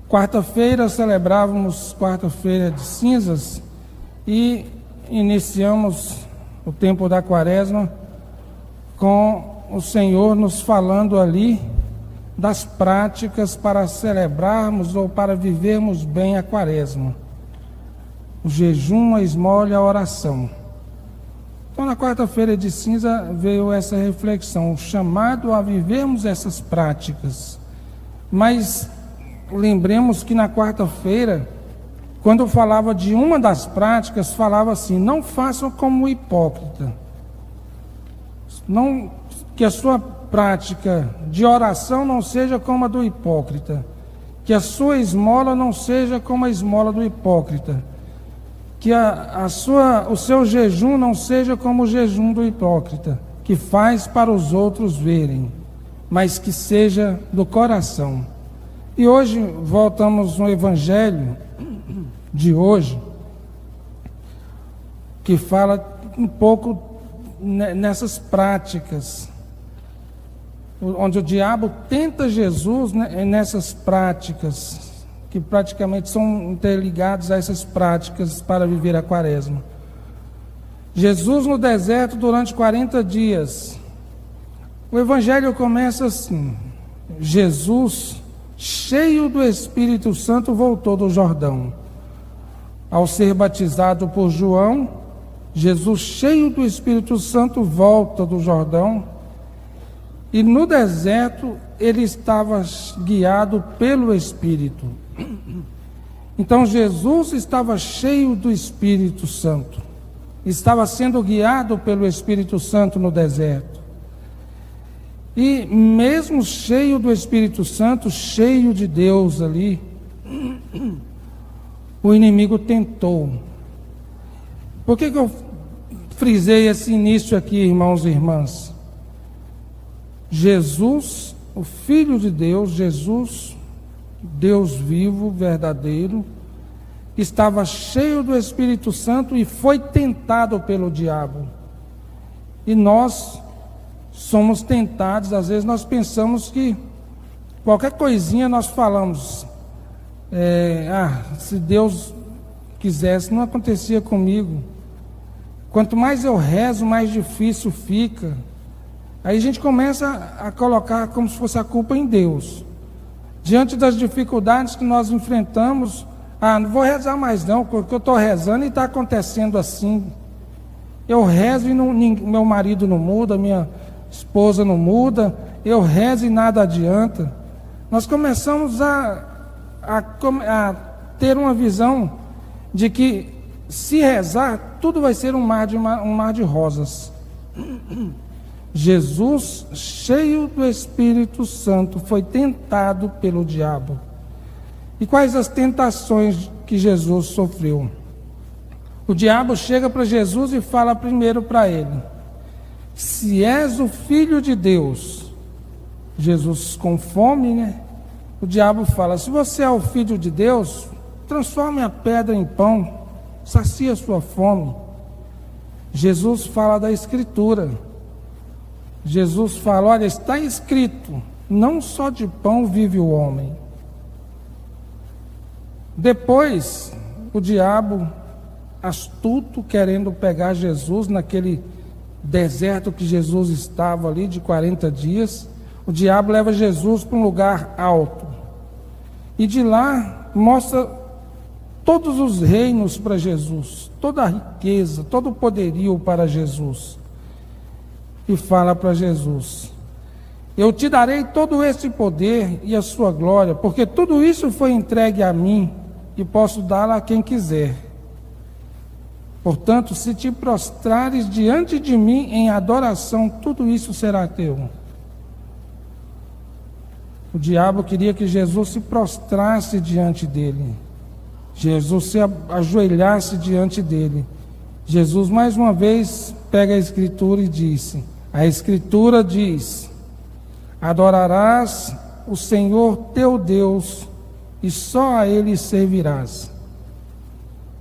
Quarta-feira celebrávamos quarta-feira de cinzas e iniciamos o tempo da quaresma com o Senhor nos falando ali das práticas para celebrarmos ou para vivermos bem a quaresma. O jejum, a esmola e a oração. Então, na quarta-feira de cinza veio essa reflexão, o chamado a vivermos essas práticas. Mas lembremos que na quarta-feira, quando falava de uma das práticas, falava assim: não façam como o hipócrita. Não, que a sua prática de oração não seja como a do hipócrita. Que a sua esmola não seja como a esmola do hipócrita. Que o seu jejum não seja como o jejum do hipócrita, que faz para os outros verem, mas que seja do coração. E hoje voltamos no Evangelho de hoje, que fala um pouco nessas práticas, onde o diabo tenta Jesus nessas práticas, que praticamente são interligados a essas práticas para viver a quaresma. Jesus no deserto durante 40 dias. O Evangelho começa assim: Jesus, cheio do Espírito Santo, voltou do Jordão. Ao ser batizado por João, Jesus, cheio do Espírito Santo, volta do Jordão. E no deserto ele estava guiado pelo Espírito. Então Jesus estava cheio do Espírito Santo, estava sendo guiado pelo Espírito Santo no deserto. E mesmo cheio do Espírito Santo, cheio de Deus ali, o inimigo tentou. Por que eu frisei esse início aqui, irmãos e irmãs? Jesus, o Filho de Deus, Jesus, Deus vivo, verdadeiro, estava cheio do Espírito Santo e foi tentado pelo diabo. E nós somos tentados, às vezes nós pensamos que qualquer coisinha nós falamos, se Deus quisesse, não acontecia comigo. Quanto mais eu rezo, mais difícil fica. Aí a gente começa a colocar como se fosse a culpa em Deus. Diante das dificuldades que nós enfrentamos, não vou rezar mais não, porque eu estou rezando e está acontecendo assim. Eu rezo e meu marido não muda, minha esposa não muda, eu rezo e nada adianta. Nós começamos a ter uma visão de que se rezar, tudo vai ser um mar de rosas. Jesus, cheio do Espírito Santo, foi tentado pelo diabo. E quais as tentações que Jesus sofreu? O diabo chega para Jesus e fala primeiro para ele: se és o Filho de Deus. Jesus com fome, O diabo fala: se você é o Filho de Deus, transforme a pedra em pão, sacia a sua fome. Jesus fala da Escritura. Jesus fala: olha, está escrito, não só de pão vive o homem. Depois, o diabo, astuto, querendo pegar Jesus naquele deserto que Jesus estava ali de 40 dias, o diabo leva Jesus para um lugar alto. E de lá mostra todos os reinos para Jesus, toda a riqueza, todo o poderio para Jesus. E fala para Jesus: eu te darei todo esse poder e a sua glória, porque tudo isso foi entregue a mim e posso dá-la a quem quiser. Portanto, se te prostrares diante de mim em adoração, tudo isso será teu. O diabo queria que Jesus se prostrasse diante dele, Jesus se ajoelhasse diante dele. Jesus mais uma vez pega a Escritura e disse: a Escritura diz: adorarás o Senhor teu Deus e só a Ele servirás.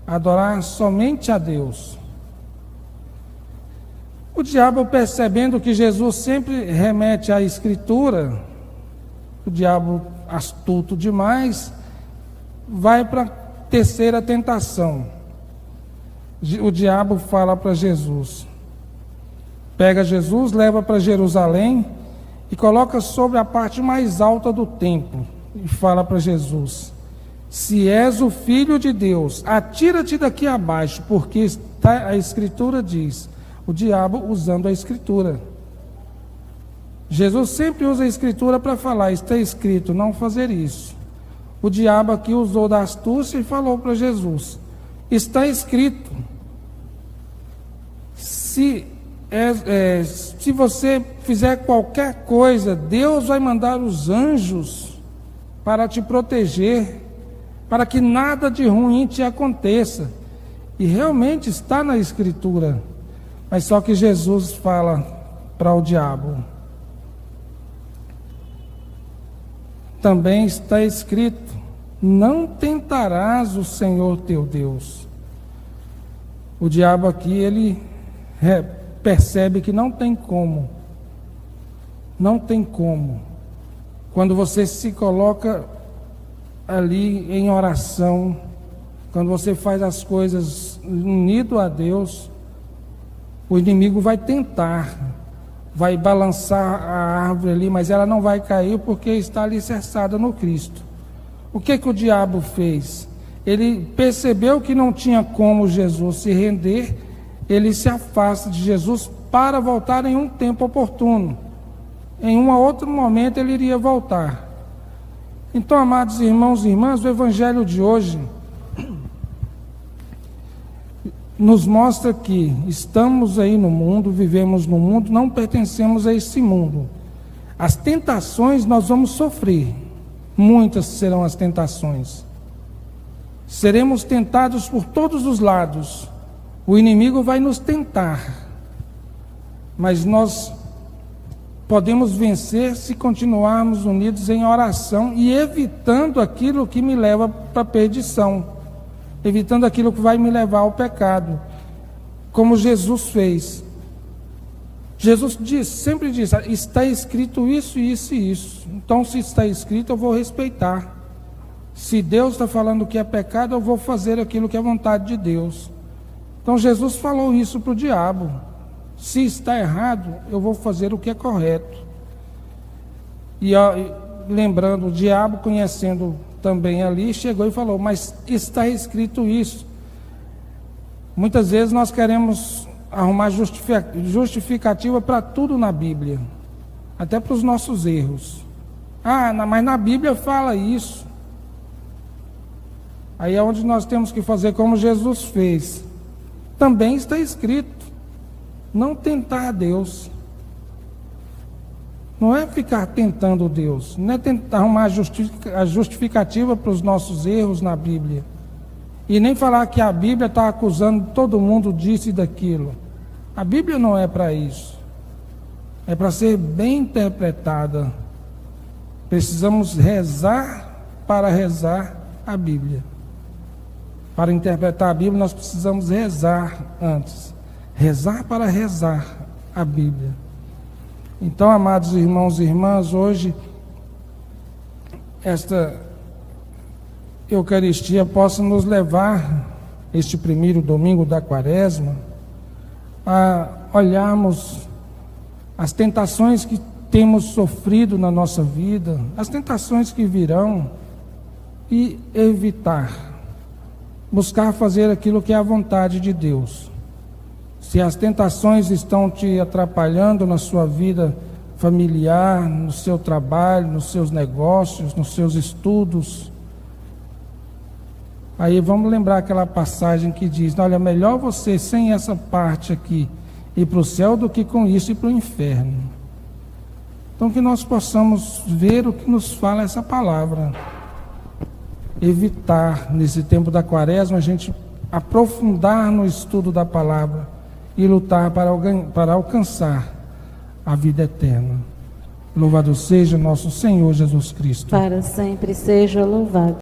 Adorar somente a Deus. O diabo, percebendo que Jesus sempre remete à Escritura, o diabo astuto demais, vai para a terceira tentação. O diabo fala para Jesus, pega Jesus, leva para Jerusalém e coloca sobre a parte mais alta do templo e fala para Jesus: se és o Filho de Deus, atira-te daqui abaixo, porque a Escritura diz. O diabo usando a Escritura. Jesus sempre usa a Escritura para falar: está escrito, não fazer isso. O diabo aqui usou da astúcia e falou para Jesus: está escrito. Se você fizer qualquer coisa, Deus vai mandar os anjos para te proteger, para que nada de ruim te aconteça. E realmente está na Escritura. Mas só que Jesus fala para o diabo: também está escrito, não tentarás o Senhor teu Deus. O diabo aqui, ele percebe que não tem como. Não tem como. Quando você se coloca ali em oração, quando você faz as coisas unido a Deus, o inimigo vai tentar, vai balançar a árvore ali, mas ela não vai cair porque está alicerçada no Cristo. O que o diabo fez? Ele percebeu que não tinha como Jesus se render, ele se afasta de Jesus para voltar em um tempo oportuno. Em um outro momento ele iria voltar. Então, amados irmãos e irmãs, o Evangelho de hoje nos mostra que estamos aí no mundo, vivemos no mundo, não pertencemos a esse mundo. As tentações nós vamos sofrer, muitas serão as tentações. Seremos tentados por todos os lados. O inimigo vai nos tentar, mas nós podemos vencer se continuarmos unidos em oração e evitando aquilo que me leva para a perdição, evitando aquilo que vai me levar ao pecado, como Jesus fez. Jesus sempre diz: está escrito isso, isso e isso. Então, se está escrito, eu vou respeitar. Se Deus está falando que é pecado, eu vou fazer aquilo que é vontade de Deus. Então, Jesus falou isso para o diabo: se está errado, eu vou fazer o que é correto. E lembrando, o diabo, conhecendo também ali, chegou e falou: mas está escrito isso. Muitas vezes nós queremos arrumar justificativa para tudo na Bíblia, até para os nossos erros. Mas na Bíblia fala isso. Aí é onde nós temos que fazer como Jesus fez. Também está escrito: não tentar Deus. Não é ficar tentando Deus, não é tentar arrumar a justificativa para os nossos erros na Bíblia. E nem falar que a Bíblia está acusando todo mundo disso e daquilo. A Bíblia não é para isso. É para ser bem interpretada. Precisamos rezar para rezar a Bíblia. Para interpretar a Bíblia, nós precisamos rezar antes. Rezar para rezar a Bíblia. Então, amados irmãos e irmãs, hoje, esta Eucaristia possa nos levar, este primeiro domingo da Quaresma, a olharmos as tentações que temos sofrido na nossa vida, as tentações que virão, e evitar, buscar fazer aquilo que é a vontade de Deus. Se as tentações estão te atrapalhando na sua vida familiar, no seu trabalho, nos seus negócios, nos seus estudos, aí vamos lembrar aquela passagem que diz: olha, melhor você sem essa parte aqui ir para o céu do que com isso ir para o inferno. Então que nós possamos ver o que nos fala essa palavra. Evitar, nesse tempo da Quaresma, a gente aprofundar no estudo da palavra e lutar para alcançar a vida eterna. Louvado seja nosso Senhor Jesus Cristo. Para sempre seja louvado.